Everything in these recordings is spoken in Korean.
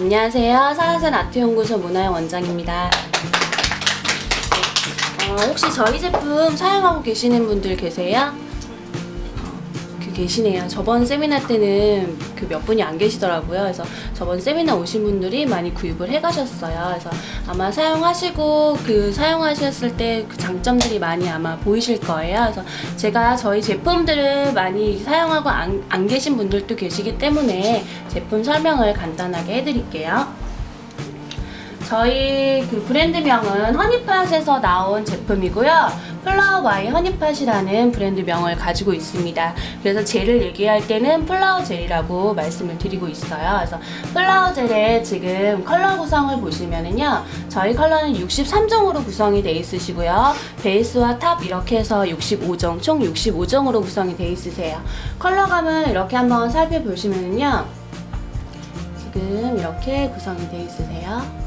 안녕하세요. 사라산 아트연구소 문화의 원장입니다. 혹시 저희 제품 사용하고 계시는 분들 계세요? 계시네요. 저번 세미나 때는 몇 분이 안 계시더라고요. 그래서 저번 세미나 오신 분들이 많이 구입을 해 가셨어요. 그래서 아마 사용하시고 사용하셨을 때 그 장점들이 많이 아마 보이실 거예요. 그래서 제가 저희 제품들을 많이 사용하고 안 계신 분들도 계시기 때문에 제품 설명을 간단하게 해드릴게요. 저희 브랜드명은 허니팟에서 나온 제품이고요. 플라워 바이 허니팟이라는 브랜드명을 가지고 있습니다. 그래서 젤을 얘기할 때는 플라워 젤이라고 말씀을 드리고 있어요. 그래서 플라워 젤의 지금 컬러 구성을 보시면은요, 저희 컬러는 63종으로 구성이 되어 있으시고요. 베이스와 탑 이렇게 해서 65종, 총 65종으로 구성이 되어 있으세요. 컬러감을 이렇게 한번 살펴보시면은요, 지금 이렇게 구성이 되어 있으세요.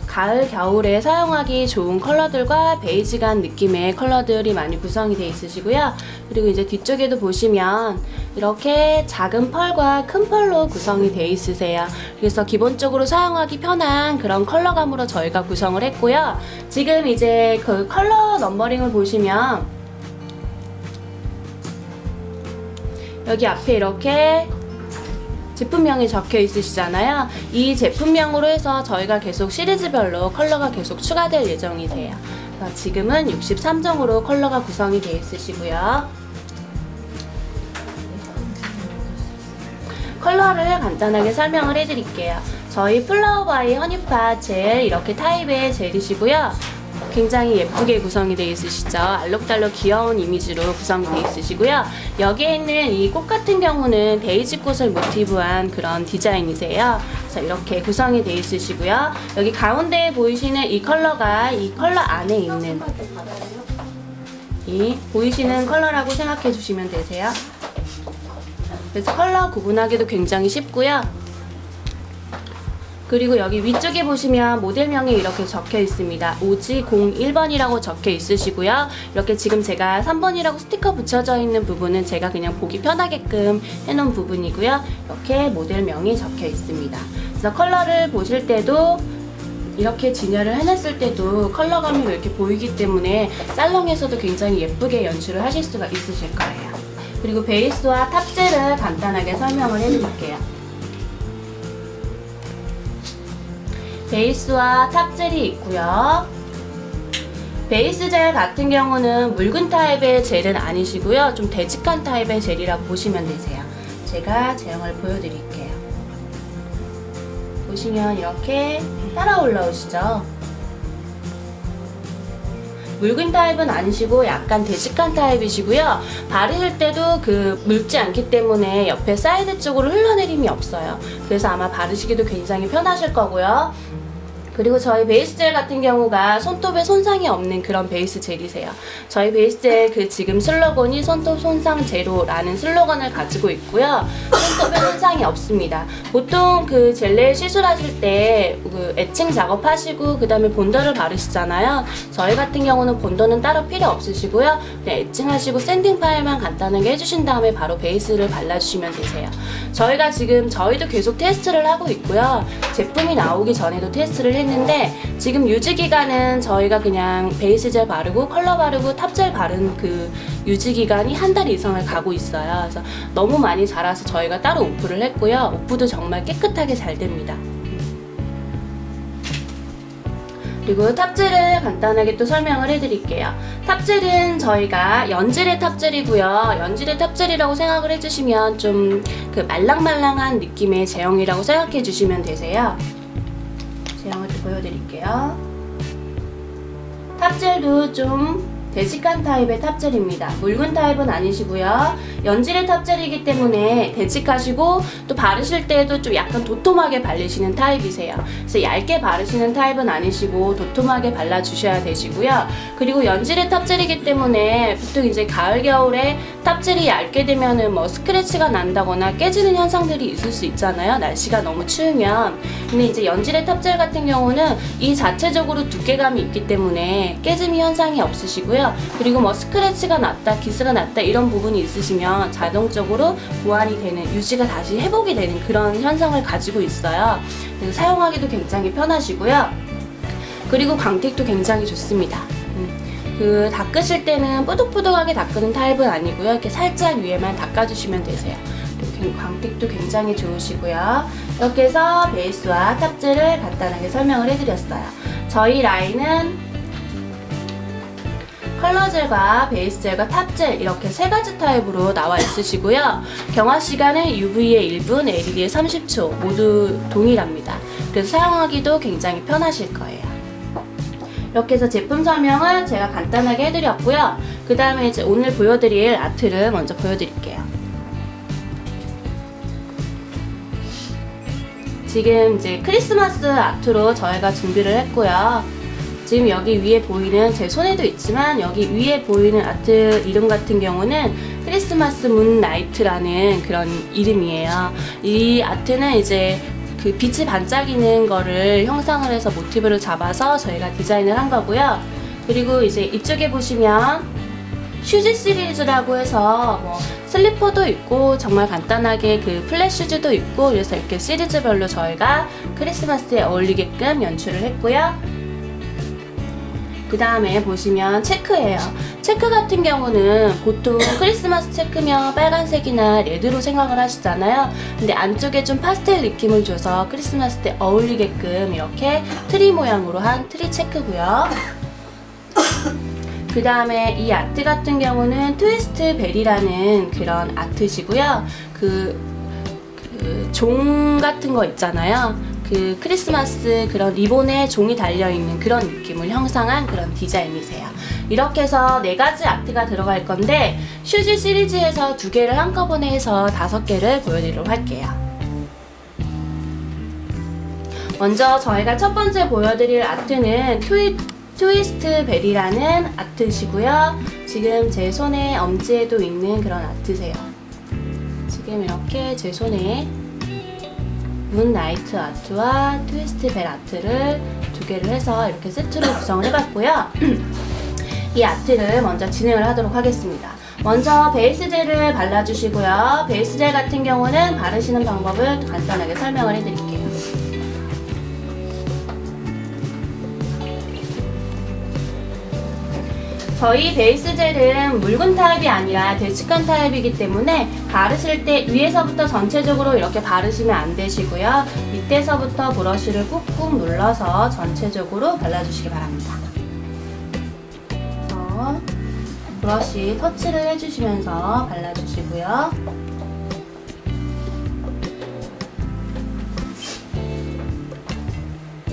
가을, 겨울에 사용하기 좋은 컬러들과 베이지한 느낌의 컬러들이 많이 구성이 되어 있으시고요. 그리고 이제 뒤쪽에도 보시면 이렇게 작은 펄과 큰 펄로 구성이 되어 있으세요. 그래서 기본적으로 사용하기 편한 그런 컬러감으로 저희가 구성을 했고요. 지금 이제 그 컬러 넘버링을 보시면 여기 앞에 이렇게 제품명이 적혀 있으시잖아요. 이 제품명으로 해서 저희가 계속 시리즈별로 컬러가 계속 추가될 예정이세요. 지금은 63종으로 컬러가 구성이 되어 있으시고요. 컬러를 간단하게 설명을 해드릴게요. 저희 플라워 바이 허니팟 젤 이렇게 타입의 젤이시고요. 굉장히 예쁘게 구성이 되어 있으시죠. 알록달록 귀여운 이미지로 구성이 되어 있으시고요. 여기에 있는 이 꽃 같은 경우는 데이지 꽃을 모티브한 그런 디자인이세요. 그래서 이렇게 구성이 되어 있으시고요. 여기 가운데에 보이시는 이 컬러가 이 컬러 안에 있는 이 보이시는 컬러라고 생각해 주시면 되세요. 그래서 컬러 구분하기도 굉장히 쉽고요. 그리고 여기 위쪽에 보시면 모델명이 이렇게 적혀 있습니다. OG01번이라고 적혀 있으시고요. 이렇게 지금 제가 3번이라고 스티커 붙여져 있는 부분은 제가 그냥 보기 편하게끔 해놓은 부분이고요. 이렇게 모델명이 적혀 있습니다. 그래서 컬러를 보실 때도 이렇게 진열을 해놨을 때도 컬러감이 이렇게 보이기 때문에 살롱에서도 굉장히 예쁘게 연출을 하실 수가 있으실 거예요. 그리고 베이스와 탑젤을 간단하게 설명을 해드릴게요. 베이스와 탑젤이 있고요. 베이스 젤 같은 경우는 묽은 타입의 젤은 아니시고요. 좀 되직한 타입의 젤이라고 보시면 되세요. 제가 제형을 보여드릴게요. 보시면 이렇게 따라 올라오시죠. 묽은 타입은 아니시고 약간 되직한 타입이시고요. 바르실 때도 묽지 않기 때문에 옆에 사이드 쪽으로 흘러내림이 없어요. 그래서 아마 바르시기도 굉장히 편하실 거고요. 그리고 저희 베이스 젤 같은 경우가 손톱에 손상이 없는 그런 베이스 젤이세요. 저희 베이스 젤 지금 슬로건이 손톱 손상 제로라는 슬로건을 가지고 있고요. 손톱에 손상이 없습니다. 보통 젤레 시술하실 때 애칭 작업하시고 그 다음에 본더를 바르시잖아요. 저희 같은 경우는 본더는 따로 필요 없으시고요. 그냥 애칭하시고 샌딩 파일만 간단하게 해주신 다음에 바로 베이스를 발라주시면 되세요. 저희도 계속 테스트를 하고 있고요. 제품이 나오기 전에도 테스트를 했는데 지금 유지기간은 저희가 그냥 베이스 젤 바르고 컬러 바르고 탑젤 바른 유지기간이 한 달 이상을 가고 있어요. 그래서 너무 많이 자라서 저희가 따로 오프를 했고요. 오프도 정말 깨끗하게 잘 됩니다. 그리고 탑젤을 간단하게 또 설명을 해드릴게요. 탑젤은 저희가 연질의 탑젤이고요. 연질의 탑젤이라고 생각을 해주시면 좀 말랑말랑한 느낌의 제형이라고 생각해 주시면 되세요. 제형을 또 보여드릴게요. 탑젤도 좀 되직한 타입의 탑젤입니다. 묽은 타입은 아니시고요. 연질의 탑젤이기 때문에 되직하시고 또 바르실 때도 좀 약간 도톰하게 바르시는 타입이세요. 그래서 얇게 바르시는 타입은 아니시고 도톰하게 발라주셔야 되시고요. 그리고 연질의 탑젤이기 때문에 보통 이제 가을 겨울에 탑젤이 얇게 되면은 스크래치가 난다거나 깨지는 현상들이 있을 수 있잖아요. 날씨가 너무 추우면. 근데 이제 연질의 탑젤 같은 경우는 이 자체적으로 두께감이 있기 때문에 깨짐이 현상이 없으시고요. 그리고 뭐 스크래치가 났다, 기스가 났다 이런 부분이 있으시면 자동적으로 보완이 되는, 유지가 다시 회복이 되는 그런 현상을 가지고 있어요. 그래서 사용하기도 굉장히 편하시고요. 그리고 광택도 굉장히 좋습니다. 닦으실 때는 뽀득뽀득하게 닦는 타입은 아니고요. 이렇게 살짝 위에만 닦아주시면 되세요. 광택도 굉장히 좋으시고요. 이렇게 해서 베이스와 탑젤을 간단하게 설명을 해드렸어요. 저희 라인은 컬러젤과 베이스젤과 탑젤 이렇게 세 가지 타입으로 나와 있으시고요. 경화 시간은 UV에 1분, LED에 30초 모두 동일합니다. 그래서 사용하기도 굉장히 편하실 거예요. 이렇게 해서 제품 설명은 제가 간단하게 해드렸고요. 그 다음에 이제 오늘 보여드릴 아트를 먼저 보여드릴게요. 지금 이제 크리스마스 아트로 저희가 준비를 했고요. 지금 여기 위에 보이는, 제 손에도 있지만 여기 위에 보이는 아트 이름 같은 경우는 크리스마스 문 나이트라는 그런 이름이에요. 이 아트는 이제 그 빛이 반짝이는 거를 형상을 해서 모티브를 잡아서 저희가 디자인을 한 거고요. 그리고 이제 이쪽에 보시면 슈즈 시리즈라고 해서 뭐 슬리퍼도 있고 정말 간단하게 그 플랫 슈즈도 있고, 그래서 이렇게 시리즈별로 저희가 크리스마스에 어울리게끔 연출을 했고요. 그 다음에 보시면 체크예요. 체크 같은 경우는 보통 크리스마스 체크면 빨간색이나 레드로 생각을 하시잖아요. 근데 안쪽에 좀 파스텔 느낌을 줘서 크리스마스 때 어울리게끔 이렇게 트리 모양으로 한 트리 체크고요. 그 다음에 이 아트 같은 경우는 트위스트 벨이라는 그런 아트시고요. 종 같은 거 있잖아요. 그 크리스마스 그런 리본에 종이 달려있는 그런 느낌을 형상한 그런 디자인이세요. 이렇게 해서 4가지 아트가 들어갈 건데 슈즈 시리즈에서 2개를 한꺼번에 해서 5개를 보여드리도록 할게요. 먼저 저희가 첫 번째 보여드릴 아트는 트위스트 벨이라는 아트시고요. 지금 제 손에 엄지에도 있는 그런 아트세요. 지금 이렇게 제 손에 문 나이트 아트와 트위스트 벨 아트를 2개를 해서 이렇게 세트로 구성을 해봤고요. 이 아트를 먼저 진행을 하도록 하겠습니다. 먼저 베이스 젤을 발라주시고요. 베이스 젤 같은 경우는 바르시는 방법을 간단하게 설명을 해드릴게요. 저희 베이스 젤은 묽은 타입이 아니라 되직한 타입이기 때문에 바르실 때 위에서부터 전체적으로 이렇게 바르시면 안 되시고요. 밑에서부터 브러쉬를 꾹꾹 눌러서 전체적으로 발라주시기 바랍니다. 그래서 브러쉬 터치를 해주시면서 발라주시고요.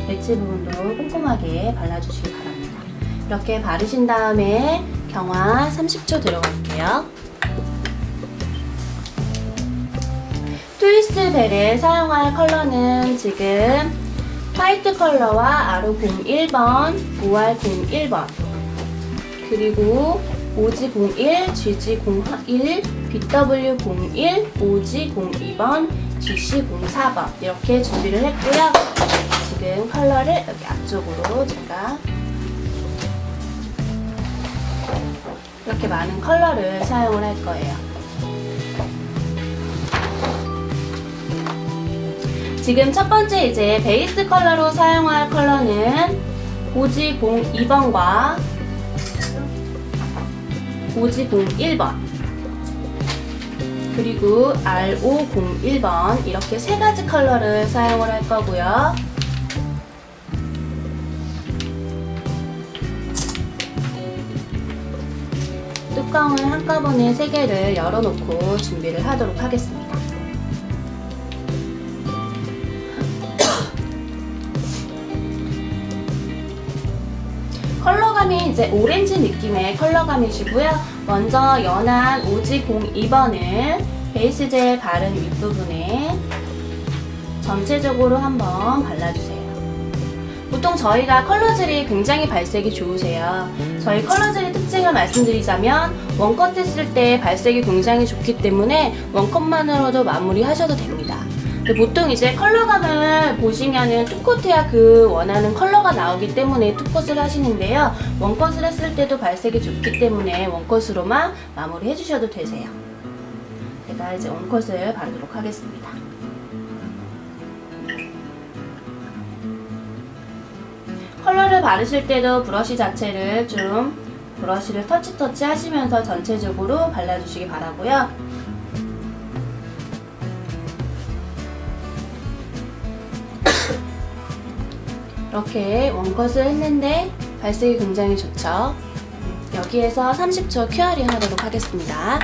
엣지 부분도 꼼꼼하게 발라주시기 바랍니다. 이렇게 바르신 다음에 경화 30초 들어갈게요. 트위스트 벨에 사용할 컬러는 지금 화이트 컬러와 R01번, OR01번, 그리고 OG01, GG01, BW01, OG02번, GC04번 이렇게 준비를 했고요. 지금 컬러를 여기 앞쪽으로 제가 이렇게 많은 컬러를 사용을 할 거예요. 지금 첫 번째 이제 베이스 컬러로 사용할 컬러는 OG02번과 OG01번 그리고 R501번 이렇게 3가지 컬러를 사용을 할 거고요. 뚜껑을 한꺼번에 3개를 열어놓고 준비를 하도록 하겠습니다. 컬러감이 이제 오렌지 느낌의 컬러감이시고요. 먼저 연한 OG02번을 베이스 젤 바른 윗부분에 전체적으로 한번 발라주세요. 보통 저희가 컬러젤이 굉장히 발색이 좋으세요. 저희 컬러젤의 특징을 말씀드리자면 원컷 했을 때 발색이 굉장히 좋기 때문에 원컷만으로도 마무리 하셔도 됩니다. 근데 보통 이제 컬러감을 보시면은 투콧해야 그 원하는 컬러가 나오기 때문에 투콧을 하시는데요. 원컷을 했을 때도 발색이 좋기 때문에 원컷으로만 마무리 해주셔도 되세요. 제가 이제 원컷을 바르도록 하겠습니다. 컬러를 바르실 때도 브러쉬 자체를 좀 브러쉬를 터치 하시면서 전체적으로 발라주시기 바라고요. 이렇게 원컷을 했는데 발색이 굉장히 좋죠. 여기에서 30초 큐어링 하도록 하겠습니다.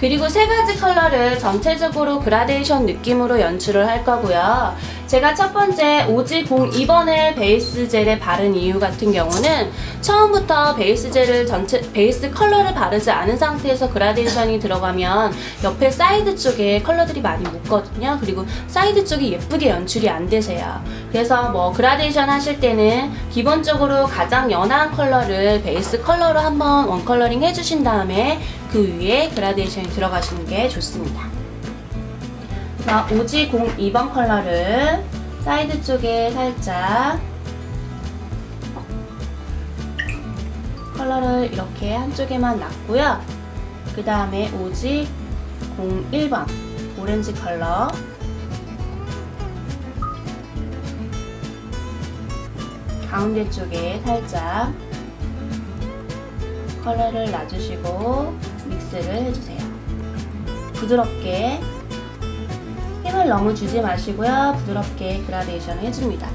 그리고 세 가지 컬러를 전체적으로 그라데이션 느낌으로 연출을 할 거고요. 제가 첫 번째 오지 02번을 베이스 젤에 바른 이유 같은 경우는 처음부터 베이스 컬러를 바르지 않은 상태에서 그라데이션이 들어가면 옆에 사이드 쪽에 컬러들이 많이 묻거든요. 그리고 사이드 쪽이 예쁘게 연출이 안 되세요. 그래서 뭐 그라데이션 하실 때는 기본적으로 가장 연한 컬러를 베이스 컬러로 한번 원컬러링 해주신 다음에 그 위에 그라데이션이 들어가시는 게 좋습니다. 오지 02번 컬러를 사이드 쪽에 살짝 컬러를 이렇게 한쪽에만 놨고요. 그 다음에 오지 01번 오렌지 컬러 가운데 쪽에 살짝 컬러를 놔주시고 믹스를 해주세요. 부드럽게 힘을 너무 주지 마시고요. 부드럽게 그라데이션을 해줍니다.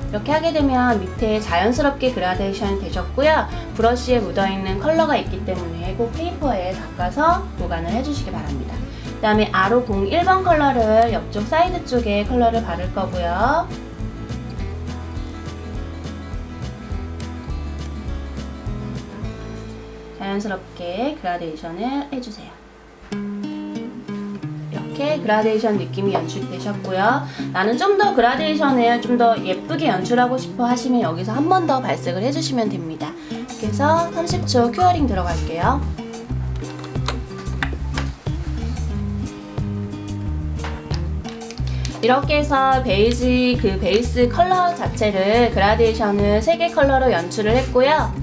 이렇게 하게 되면 밑에 자연스럽게 그라데이션이 되셨고요. 브러쉬에 묻어있는 컬러가 있기 때문에 꼭 페이퍼에 닦아서 보관을 해주시기 바랍니다. 그 다음에 아로 01번 컬러를 옆쪽 사이드 쪽에 컬러를 바를 거고요. 자연스럽게 그라데이션을 해주세요. 이렇게 그라데이션 느낌이 연출되셨고요. 나는 좀 더 그라데이션을 좀 더 예쁘게 연출하고 싶어 하시면 여기서 한 번 더 발색을 해주시면 됩니다. 그래서 30초 큐어링 들어갈게요. 이렇게 해서 베이스 컬러 자체를 그라데이션을 3개 컬러로 연출을 했고요.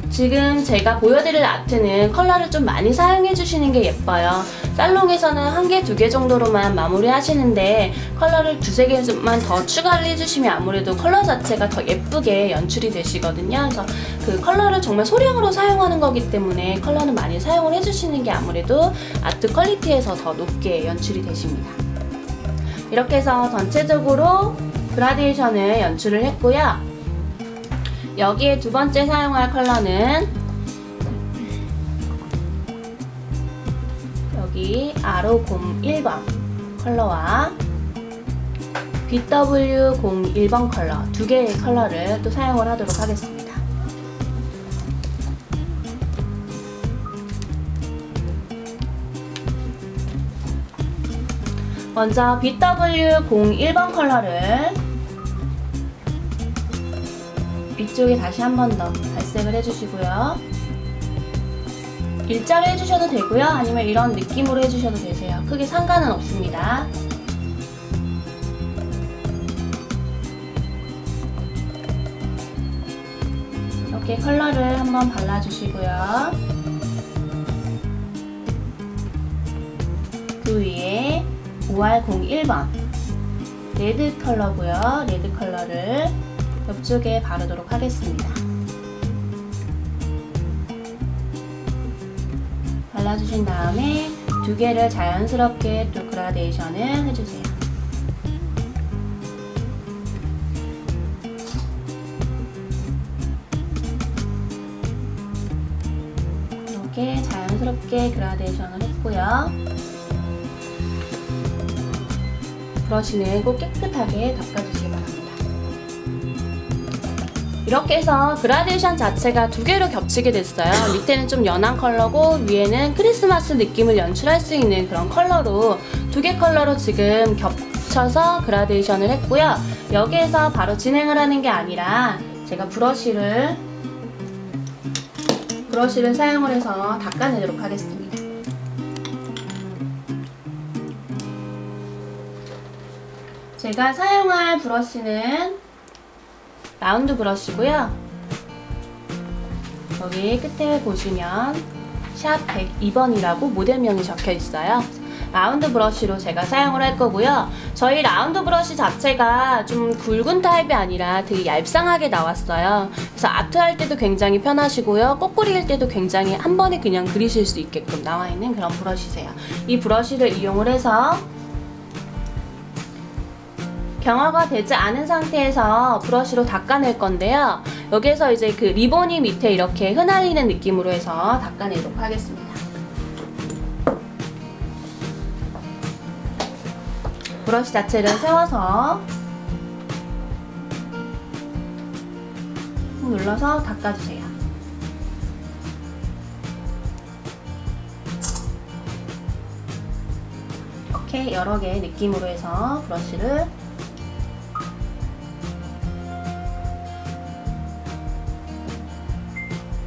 지금 제가 보여드릴 아트는 컬러를 좀 많이 사용해 주시는 게 예뻐요. 살롱에서는 1개, 2개 정도로만 마무리 하시는데 컬러를 2, 3개만 더 추가를 해주시면 아무래도 컬러 자체가 더 예쁘게 연출이 되시거든요. 그래서 그 컬러를 정말 소량으로 사용하는 거기 때문에 컬러는 많이 사용을 해주시는 게 아무래도 아트 퀄리티에서 더 높게 연출이 되십니다. 이렇게 해서 전체적으로 그라데이션을 연출을 했고요. 여기에 두 번째 사용할 컬러는 여기 아로 01번 컬러와 BW 01번 컬러 두 개의 컬러를 또 사용을 하도록 하겠습니다. 먼저 BW 01번 컬러를 위쪽에 다시 한 번 더 발색을 해주시고요. 일자로 해주셔도 되고요. 아니면 이런 느낌으로 해주셔도 되세요. 크게 상관은 없습니다. 이렇게 컬러를 한번 발라주시고요. 그 위에 OR01번 레드 컬러고요. 레드 컬러를 옆쪽에 바르도록 하겠습니다. 발라주신 다음에 두 개를 자연스럽게 또 그라데이션을 해주세요. 이렇게 자연스럽게 그라데이션을 했고요. 브러쉬는 꼭 깨끗하게 닦아주시기 바랍니다. 이렇게 해서 그라데이션 자체가 두 개로 겹치게 됐어요. 밑에는 좀 연한 컬러고 위에는 크리스마스 느낌을 연출할 수 있는 그런 컬러로 두 개 컬러로 지금 겹쳐서 그라데이션을 했고요. 여기에서 바로 진행을 하는 게 아니라 제가 브러쉬를 사용을 해서 닦아내도록 하겠습니다. 제가 사용할 브러쉬는 라운드 브러쉬고요. 여기 끝에 보시면 샵 102번이라고 모델명이 적혀 있어요. 라운드 브러쉬로 제가 사용을 할 거고요. 저희 라운드 브러쉬 자체가 좀 굵은 타입이 아니라 되게 얇상하게 나왔어요. 그래서 아트 할 때도 굉장히 편하시고요. 꼬꾸리일 때도 굉장히 한 번에 그냥 그리실 수 있게끔 나와 있는 그런 브러쉬세요. 이 브러쉬를 이용을 해서 경화가 되지 않은 상태에서 브러쉬로 닦아낼 건데요. 여기에서 이제 그 리본이 밑에 이렇게 흩날리는 느낌으로 해서 닦아내도록 하겠습니다. 브러쉬 자체를 세워서 눌러서 닦아주세요. 이렇게 여러 개의 느낌으로 해서 브러쉬를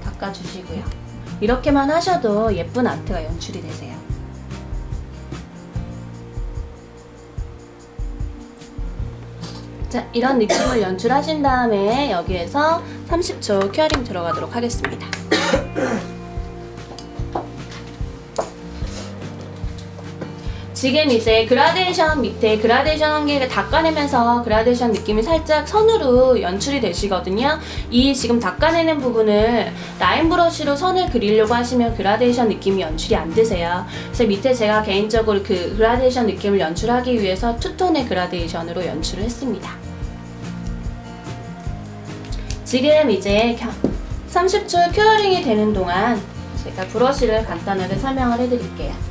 닦아주시고요. 이렇게만 하셔도 예쁜 아트가 연출이 되세요. 자, 이런 느낌을 연출하신 다음에 여기에서 30초 큐어링 들어가도록 하겠습니다. 지금 이제 그라데이션 밑에 그라데이션 한 개를 닦아내면서 그라데이션 느낌이 살짝 선으로 연출이 되시거든요. 이 지금 닦아내는 부분을 라인 브러쉬로 선을 그리려고 하시면 그라데이션 느낌이 연출이 안 되세요. 그래서 밑에 제가 개인적으로 그 그라데이션 느낌을 연출하기 위해서 투톤의 그라데이션으로 연출을 했습니다. 지금 이제 30초 큐어링이 되는 동안 제가 브러쉬를 간단하게 설명을 해드릴게요.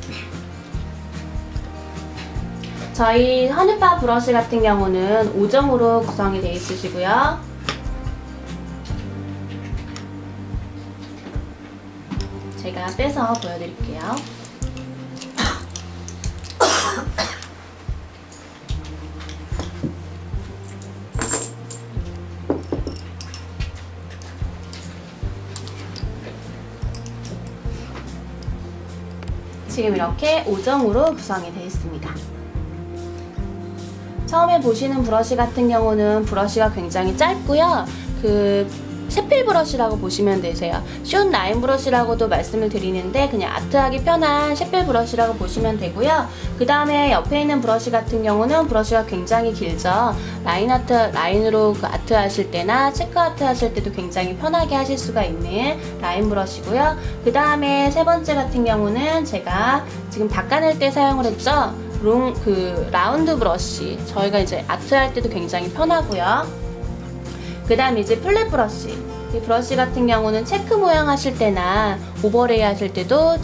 저희 허니바 브러쉬 같은 경우는 5점으로 구성이 되어 있으시고요. 제가 빼서 보여드릴게요. 지금 이렇게 5점으로 구성이 되어 있습니다. 처음에 보시는 브러쉬 같은 경우는 브러쉬가 굉장히 짧고요. 셰필 브러쉬라고 보시면 되세요. 숏 라인 브러쉬라고도 말씀을 드리는데 그냥 아트하기 편한 셰필 브러쉬라고 보시면 되고요. 그 다음에 옆에 있는 브러쉬 같은 경우는 브러쉬가 굉장히 길죠. 라인으로 그 아트 하실 때나 체크 아트 하실 때도 굉장히 편하게 하실 수가 있는 라인 브러쉬고요. 그 다음에 세 번째 같은 경우는 제가 지금 닦아낼 때 사용을 했죠. 라운드 브러쉬. 저희가 이제 아트 할 때도 굉장히 편하고요. 그 다음 이제 플랫 브러쉬. 이 브러쉬 같은 경우는 체크 모양 하실 때나 오버레이 하실 때도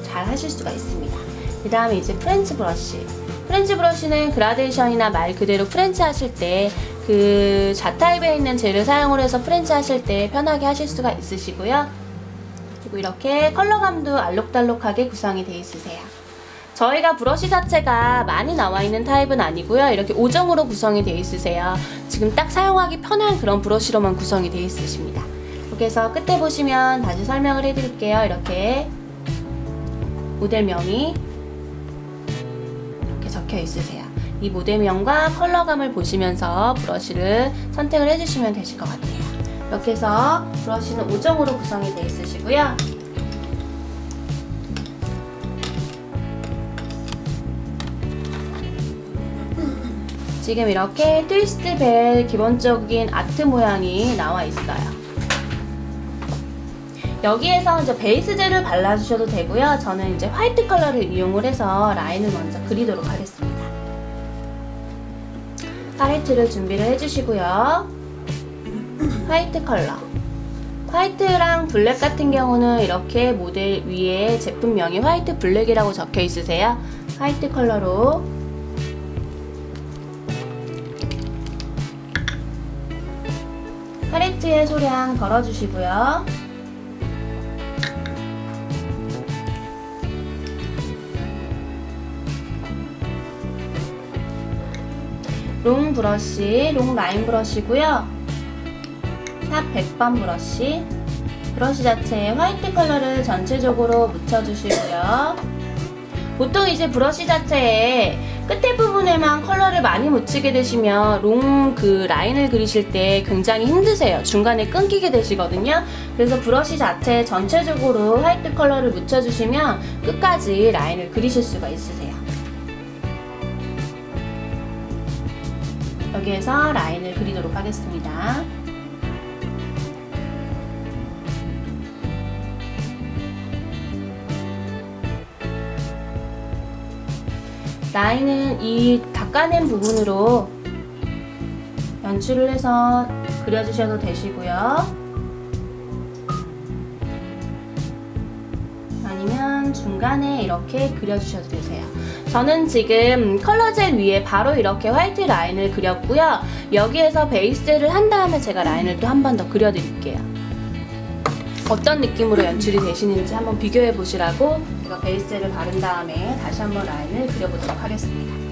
잘 하실 수가 있습니다. 그 다음에 이제 프렌치 브러쉬. 프렌치 브러쉬는 그라데이션이나 말 그대로 프렌치 하실 때 그 좌타입에 있는 젤을 사용을 해서 프렌치 하실 때 편하게 하실 수가 있으시고요. 그리고 이렇게 컬러감도 알록달록하게 구성이 되어 있으세요. 저희가 브러쉬 자체가 많이 나와 있는 타입은 아니고요. 이렇게 5점으로 구성이 되어 있으세요. 지금 딱 사용하기 편한 그런 브러쉬로만 구성이 되어 있으십니다. 이렇게 해서 끝에 보시면 다시 설명을 해드릴게요. 이렇게 모델명이 이렇게 적혀 있으세요. 이 모델명과 컬러감을 보시면서 브러쉬를 선택을 해주시면 되실 것 같아요. 이렇게 해서 브러쉬는 5점으로 구성이 되어 있으시고요. 지금 이렇게 트위스트 벨 기본적인 아트 모양이 나와 있어요. 여기에서 이제 베이스 젤을 발라주셔도 되고요. 저는 이제 화이트 컬러를 이용을 해서 라인을 먼저 그리도록 하겠습니다. 팔레트를 준비를 해주시고요. 화이트 컬러. 화이트랑 블랙 같은 경우는 이렇게 모델 위에 제품명이 화이트 블랙이라고 적혀 있으세요. 화이트 컬러로 팔레트의 소량 덜어주시고요. 롱 브러쉬, 롱 라인 브러쉬고요. 샵 100번 브러쉬. 브러쉬 자체에 화이트 컬러를 전체적으로 묻혀주시고요. 보통 이제 브러쉬 자체에 끝에 부분에만 컬러를 많이 묻히게 되시면 롱 그 라인을 그리실 때 굉장히 힘드세요. 중간에 끊기게 되시거든요. 그래서 브러쉬 자체 전체적으로 화이트 컬러를 묻혀주시면 끝까지 라인을 그리실 수가 있으세요. 여기에서 라인을 그리도록 하겠습니다. 라인은 이 닦아낸 부분으로 연출을 해서 그려주셔도 되시고요. 아니면 중간에 이렇게 그려주셔도 되세요. 저는 지금 컬러젤 위에 바로 이렇게 화이트 라인을 그렸고요. 여기에서 베이스를 한 다음에 제가 라인을 또 한 번 더 그려드릴게요. 어떤 느낌으로 연출이 되시는지 한번 비교해 보시라고 제가 베이스를 바른 다음에 다시 한번 라인을 그려보도록 하겠습니다.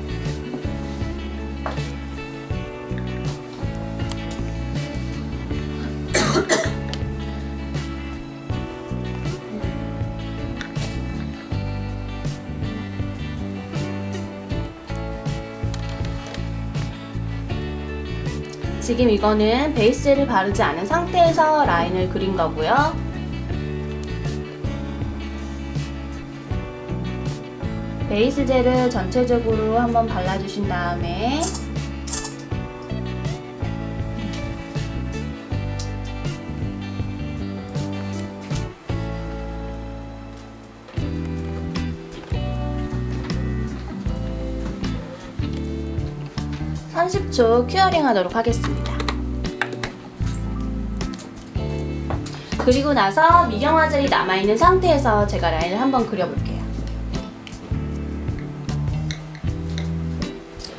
지금 이거는 베이스를 바르지 않은 상태에서 라인을 그린 거고요. 베이스 젤을 전체적으로 한번 발라주신 다음에 (30초) 큐어링 하도록 하겠습니다. 그리고 나서 미경 화젤이 남아있는 상태에서 제가 라인을 한번 그려볼게요.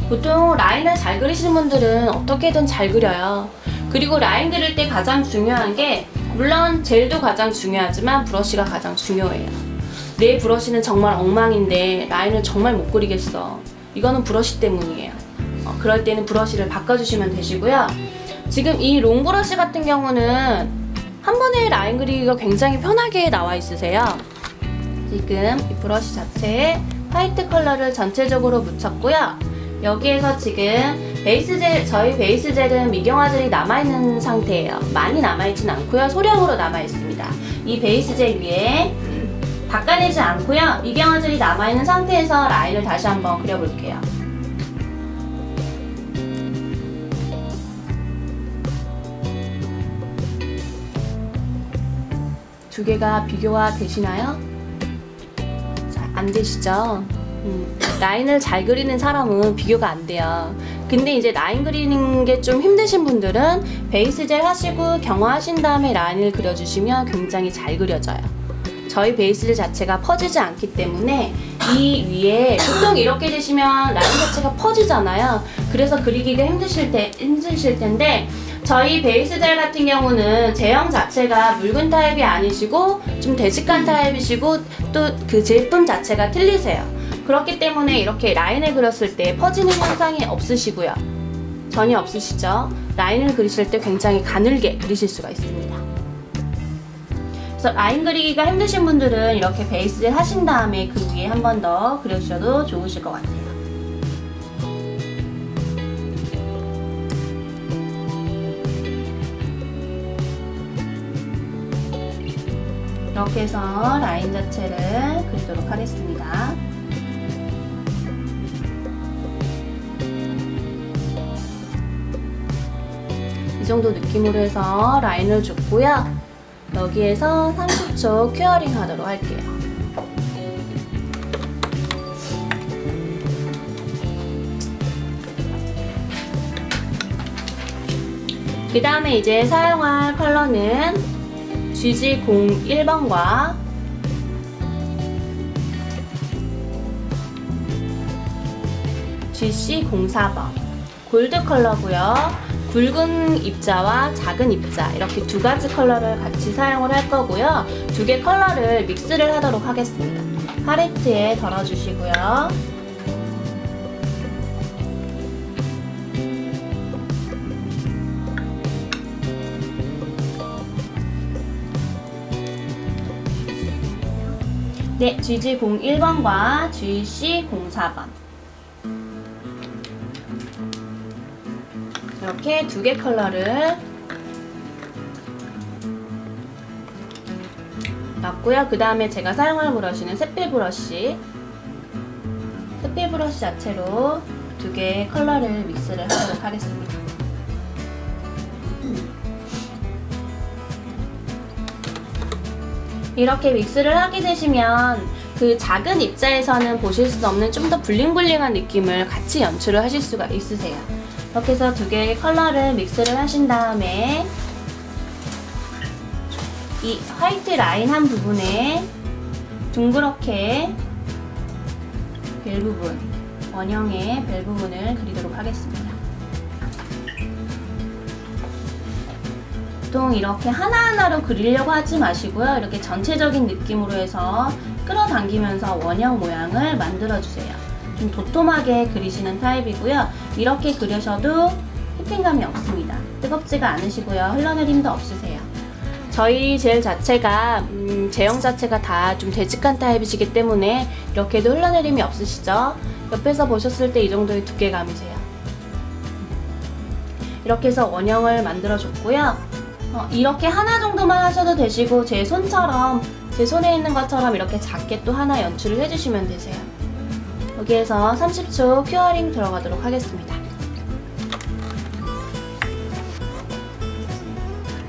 보통 라인을 잘 그리시는 분들은 어떻게든 잘 그려요. 그리고 라인 그릴 때 가장 중요한 게 물론 젤도 가장 중요하지만 브러쉬가 가장 중요해요. 내 브러쉬는 정말 엉망인데 라인을 정말 못 그리겠어. 이거는 브러쉬 때문이에요. 그럴 때는 브러쉬를 바꿔주시면 되시고요. 지금 이 롱 브러쉬 같은 경우는 한 번에 라인 그리기가 굉장히 편하게 나와 있으세요. 지금 이 브러쉬 자체에 화이트 컬러를 전체적으로 묻혔고요. 여기에서 지금 베이스 젤, 저희 베이스 젤은 미경 화젤이 남아있는 상태예요. 많이 남아있진 않고요. 소량으로 남아있습니다. 이 베이스 젤 위에 닦아내지 않고요. 미경 화젤이 남아있는 상태에서 라인을 다시 한번 그려볼게요. 두 개가 비교가 되시나요? 잘 안 되시죠? 라인을 잘 그리는 사람은 비교가 안 돼요. 근데 이제 라인 그리는 게 좀 힘드신 분들은 베이스 젤 하시고 경화하신 다음에 라인을 그려주시면 굉장히 잘 그려져요. 저희 베이스 젤 자체가 퍼지지 않기 때문에 이 위에 보통 이렇게 되시면 라인 자체가 퍼지잖아요. 그래서 그리기가 힘드실 텐데 저희 베이스 젤 같은 경우는 제형 자체가 묽은 타입이 아니시고 좀 되직한 타입이시고 또 그 제품 자체가 틀리세요. 그렇기 때문에 이렇게 라인을 그렸을 때 퍼지는 현상이 없으시고요. 전혀 없으시죠? 라인을 그리실 때 굉장히 가늘게 그리실 수가 있습니다. 그래서 라인 그리기가 힘드신 분들은 이렇게 베이스 젤 하신 다음에 그 위에 한 번 더 그려주셔도 좋으실 것 같아요. 이렇게 해서 라인 자체를 그리도록 하겠습니다. 이 정도 느낌으로 해서 라인을 줬고요. 여기에서 30초 큐어링 하도록 할게요. 그 다음에 이제 사용할 컬러는 GG01번과 GC04번 골드 컬러고요. 붉은 입자와 작은 입자 이렇게 두 가지 컬러를 같이 사용을 할 거고요. 두 개 컬러를 믹스를 하도록 하겠습니다. 팔레트에 덜어주시고요. 네, GG01번과 GC04번 이렇게 두 개 컬러를 놨고요. 그 다음에 제가 사용할 브러쉬는 샛필 브러쉬 자체로 두 개의 컬러를 믹스를 하도록 하겠습니다. 이렇게 믹스를 하게 되시면 그 작은 입자에서는 보실 수 없는 좀 더 블링블링한 느낌을 같이 연출을 하실 수가 있으세요. 이렇게 해서 두 개의 컬러를 믹스를 하신 다음에 이 화이트 라인 한 부분에 둥그렇게 벨 부분, 원형의 벨 부분을 그리도록 하겠습니다. 보통 이렇게 하나하나로 그리려고 하지 마시고요. 이렇게 전체적인 느낌으로 해서 끌어당기면서 원형 모양을 만들어주세요. 좀 도톰하게 그리시는 타입이고요. 이렇게 그리셔도 휘핑감이 없습니다. 뜨겁지가 않으시고요. 흘러내림도 없으세요. 저희 젤 자체가 제형 자체가 다 좀 되직한 타입이시기 때문에 이렇게도 흘러내림이 없으시죠? 옆에서 보셨을 때 이 정도의 두께감이세요. 이렇게 해서 원형을 만들어 줬고요. 이렇게 하나 정도만 하셔도 되시고 제 손처럼 제 손에 있는 것처럼 이렇게 작게 또 하나 연출을 해주시면 되세요. 여기에서 30초 큐어링 들어가도록 하겠습니다.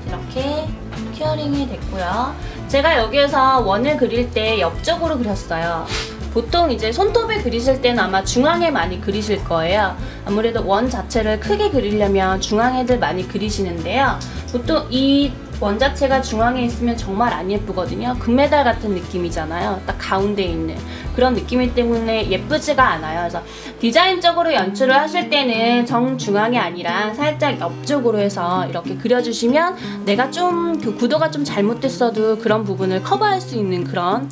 이렇게 큐어링이 됐고요. 제가 여기에서 원을 그릴 때 옆쪽으로 그렸어요. 보통 이제 손톱에 그리실 때는 아마 중앙에 많이 그리실 거예요. 아무래도 원 자체를 크게 그리려면 중앙에들 많이 그리시는데요. 보통 이 원 자체가 중앙에 있으면 정말 안 예쁘거든요. 금메달 같은 느낌이잖아요. 딱 가운데에 있는 그런 느낌이기 때문에 예쁘지가 않아요. 그래서 디자인적으로 연출을 하실 때는 정중앙이 아니라 살짝 옆쪽으로 해서 이렇게 그려주시면 내가 좀 그 구도가 좀 잘못됐어도 그런 부분을 커버할 수 있는 그런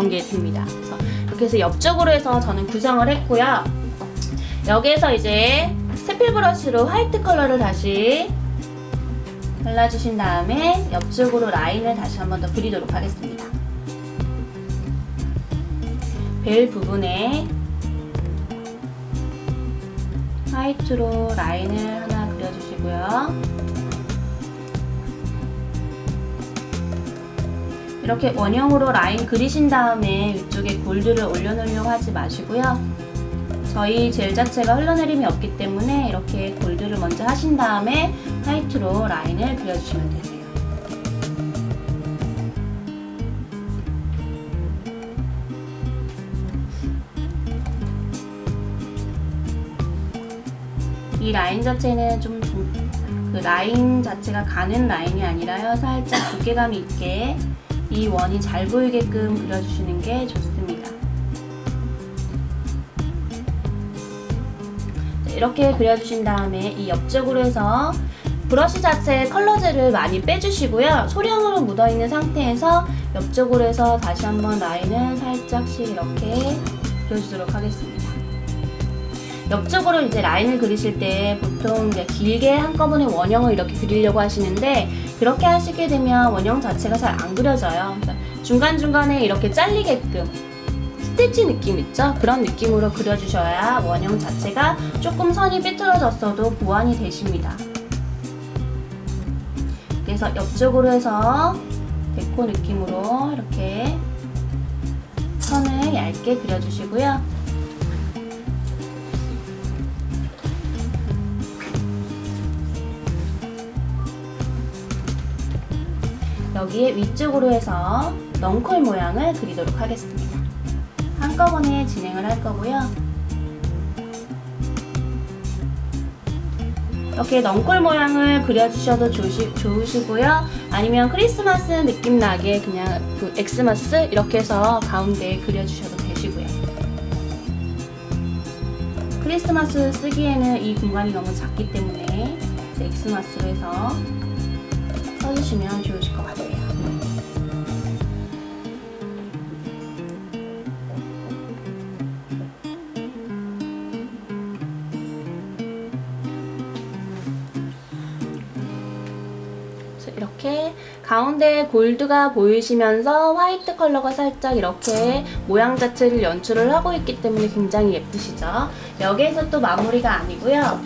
게 됩니다. 그래서 이렇게 해서 옆쪽으로 해서 저는 구성을 했고요. 여기에서 이제 샛필 브러쉬로 화이트 컬러를 다시 발라주신 다음에 옆쪽으로 라인을 다시 한 번 더 그리도록 하겠습니다. 벨 부분에 화이트로 라인을 하나 그려주시고요. 이렇게 원형으로 라인 그리신 다음에 위쪽에 골드를 올려놓으려고 하지 마시고요. 저희 젤 자체가 흘러내림이 없기 때문에 이렇게 골드를 먼저 하신 다음에 화이트로 라인을 그려주시면 되세요. 이 라인 자체는 좀 그 라인 자체가 가는 라인이 아니라요. 살짝 두께감이 있게 이 원이 잘 보이게끔 그려주시는 게 좋습니다. 이렇게 그려주신 다음에 이 옆쪽으로 해서 브러쉬 자체에 컬러젤을 많이 빼주시고요. 소량으로 묻어있는 상태에서 옆쪽으로 해서 다시 한번 라인을 살짝씩 이렇게 그려주도록 하겠습니다. 옆쪽으로 이제 라인을 그리실 때 보통 이제 길게 한꺼번에 원형을 이렇게 그리려고 하시는데 그렇게 하시게 되면 원형 자체가 잘 안 그려져요. 중간중간에 이렇게 잘리게끔 스티치 느낌 있죠? 그런 느낌으로 그려주셔야 원형 자체가 조금 선이 삐뚤어졌어도 보완이 되십니다. 그래서 옆쪽으로 해서 데코 느낌으로 이렇게 선을 얇게 그려주시고요. 여기에 위쪽으로 해서 넝콜 모양을 그리도록 하겠습니다. 한꺼번에 진행을 할 거고요. 이렇게 넝콜 모양을 그려주셔도 좋으시고요. 아니면 크리스마스 느낌 나게 그냥 그 엑스마스 이렇게 해서 가운데에 그려주셔도 되시고요. 크리스마스 쓰기에는 이 공간이 너무 작기 때문에 엑스마스로 해서 써주시면 좋으실 것 같아요. 이렇게 가운데 골드가 보이시면서 화이트 컬러가 살짝 이렇게 모양 자체를 연출을 하고 있기 때문에 굉장히 예쁘시죠? 여기에서 또 마무리가 아니고요.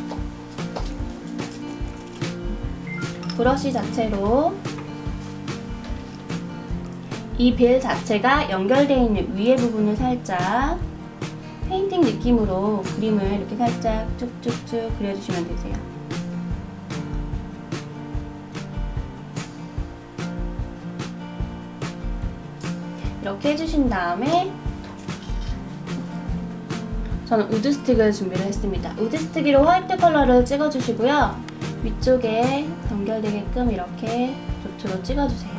브러쉬 자체로 이 벨 자체가 연결되어 있는 위에 부분을 살짝 페인팅 느낌으로 그림을 이렇게 살짝 쭉쭉쭉 그려주시면 되세요. 이렇게 해주신 다음에 저는 우드 스틱을 준비를 했습니다. 우드 스틱으로 화이트 컬러를 찍어주시고요. 위쪽에 연결되게끔 이렇게 도트로 찍어주세요.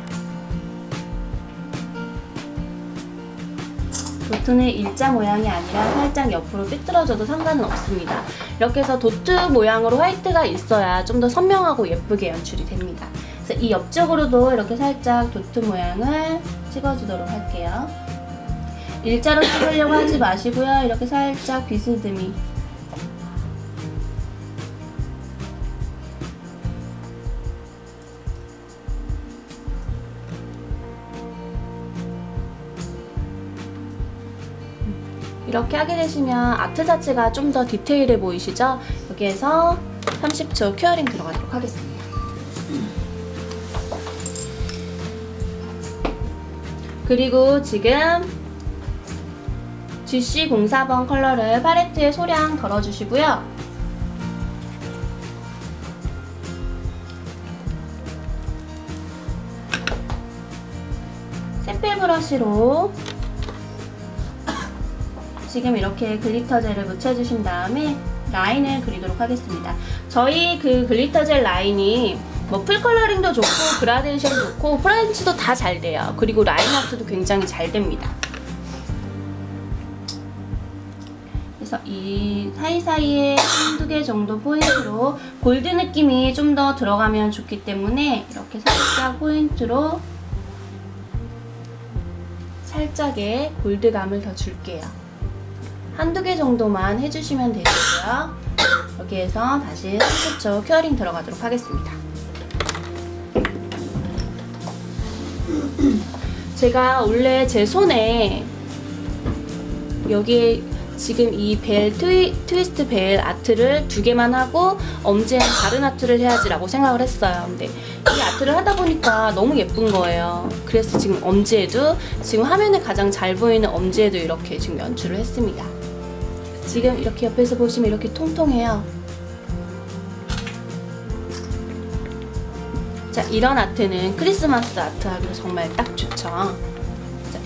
도트는 일자 모양이 아니라 살짝 옆으로 삐뚤어져도 상관은 없습니다. 이렇게 해서 도트 모양으로 화이트가 있어야 좀 더 선명하고 예쁘게 연출이 됩니다. 그래서 이 옆쪽으로도 이렇게 살짝 도트 모양을 찍어주도록 할게요. 일자로 찍으려고 하지 마시고요. 이렇게 살짝 비스듬히 이렇게 하게 되시면 아트 자체가 좀 더 디테일해 보이시죠? 여기에서 30초 큐어링 들어가도록 하겠습니다. 그리고 지금 GC04번 컬러를 팔레트에 소량 덜어주시고요. 샘플 브러쉬로 지금 이렇게 글리터 젤을 묻혀주신 다음에 라인을 그리도록 하겠습니다. 저희 그 글리터 젤 라인이 뭐 풀 컬러링도 좋고 그라데이션 좋고 프렌치도 다 잘 돼요. 그리고 라인 아트도 굉장히 잘 됩니다. 그래서 이 사이사이에 한두 개 정도 포인트로 골드 느낌이 좀 더 들어가면 좋기 때문에 이렇게 살짝 포인트로 살짝의 골드감을 더 줄게요. 한두 개 정도만 해주시면 되고요. 여기에서 다시 30초 큐어링 들어가도록 하겠습니다. 제가 원래 제 손에 여기에 지금 이 벨 트위스트 벨 아트를 2개만 하고 엄지엔 다른 아트를 해야지 라고 생각을 했어요. 근데 이 아트를 하다 보니까 너무 예쁜 거예요. 그래서 지금 엄지에도 지금 화면에 가장 잘 보이는 엄지에도 이렇게 지금 연출을 했습니다. 지금 이렇게 옆에서 보시면 이렇게 통통해요. 자, 이런 아트는 크리스마스 아트 하기로 정말 딱 좋죠. 자,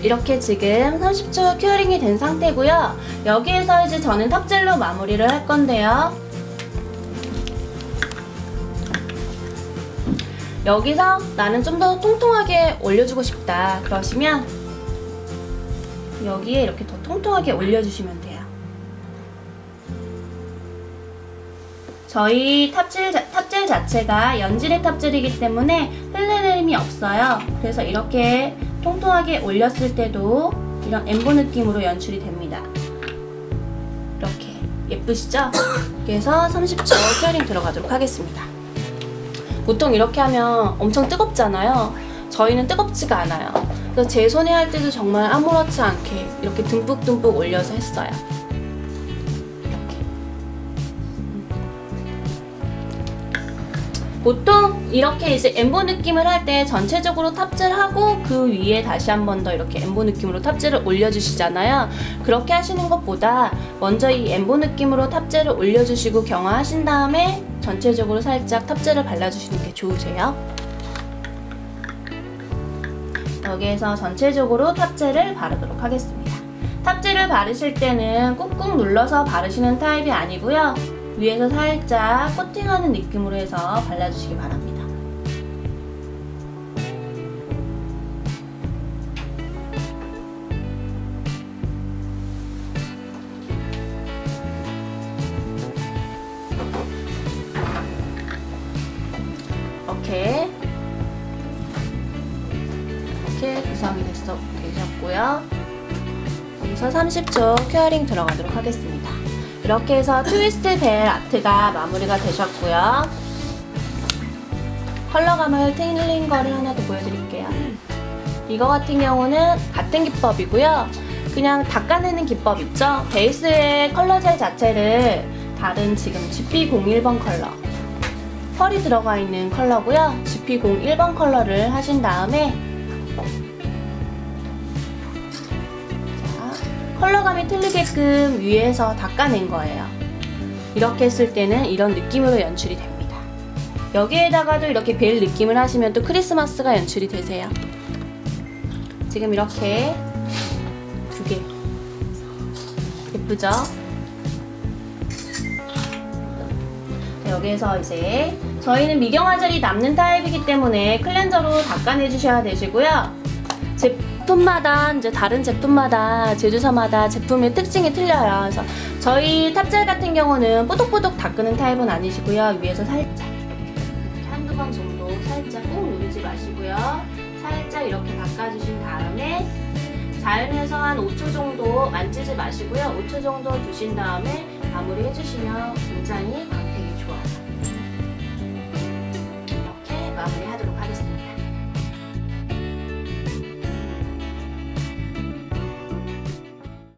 이렇게 지금 30초 큐어링이 된 상태고요. 여기에서 이제 저는 탑젤로 마무리를 할 건데요. 여기서 나는 좀 더 통통하게 올려주고 싶다 그러시면 여기에 이렇게 더 통통하게 올려주시면 돼요. 저희 탑젤 자체가 연질의 탑젤이기 때문에 흘리는 힘이 없어요. 그래서 이렇게 통통하게 올렸을 때도 이런 엠보 느낌으로 연출이 됩니다. 이렇게 예쁘시죠? 그래서 30초 큐어링 들어가도록 하겠습니다. 보통 이렇게 하면 엄청 뜨겁잖아요. 저희는 뜨겁지가 않아요. 그래서 제 손에 할 때도 정말 아무렇지 않게 이렇게 듬뿍듬뿍 올려서 했어요. 보통 이렇게 이제 엠보 느낌을 할 때 전체적으로 탑젤하고 그 위에 다시 한 번 더 이렇게 엠보 느낌으로 탑젤을 올려주시잖아요. 그렇게 하시는 것보다 먼저 이 엠보 느낌으로 탑젤을 올려주시고 경화하신 다음에 전체적으로 살짝 탑젤을 발라주시는 게 좋으세요. 여기에서 전체적으로 탑젤을 바르도록 하겠습니다. 탑젤을 바르실 때는 꾹꾹 눌러서 바르시는 타입이 아니고요. 위에서 살짝 코팅하는 느낌으로 해서 발라주시기 바랍니다. 이렇게 구성이 되셨고요. 여기서 30초 큐어링 들어가도록 하겠습니다. 이렇게 해서 트위스트 벨 아트가 마무리가 되셨고요. 컬러감을 틀린 거를 하나 더 보여드릴게요. 이거 같은 경우는 같은 기법이고요. 그냥 닦아내는 기법 있죠? 베이스의 컬러 젤 자체를 다른 지금 GP01번 컬러 펄이 들어가 있는 컬러고요. GP01번 컬러를 하신 다음에 컬러감이 틀리게끔 위에서 닦아낸 거예요. 이렇게 했을 때는 이런 느낌으로 연출이 됩니다. 여기에다가도 이렇게 벨 느낌을 하시면 또 크리스마스가 연출이 되세요. 지금 이렇게 두 개 예쁘죠? 여기에서 이제 저희는 미경화젤이 남는 타입이기 때문에 클렌저로 닦아내 주셔야 되시고요. 제품마다 이제 다른 제품마다 제조사마다 제품의 특징이 틀려요. 그래서 저희 탑젤 같은 경우는 뽀독뽀독 닦는 타입은 아니시고요. 위에서 살짝 이렇게 한두 번 정도 살짝 꾹 누르지 마시고요. 살짝 이렇게 닦아주신 다음에 자연에서 한 5초 정도 만지지 마시고요. 5초 정도 두신 다음에 마무리 해주시면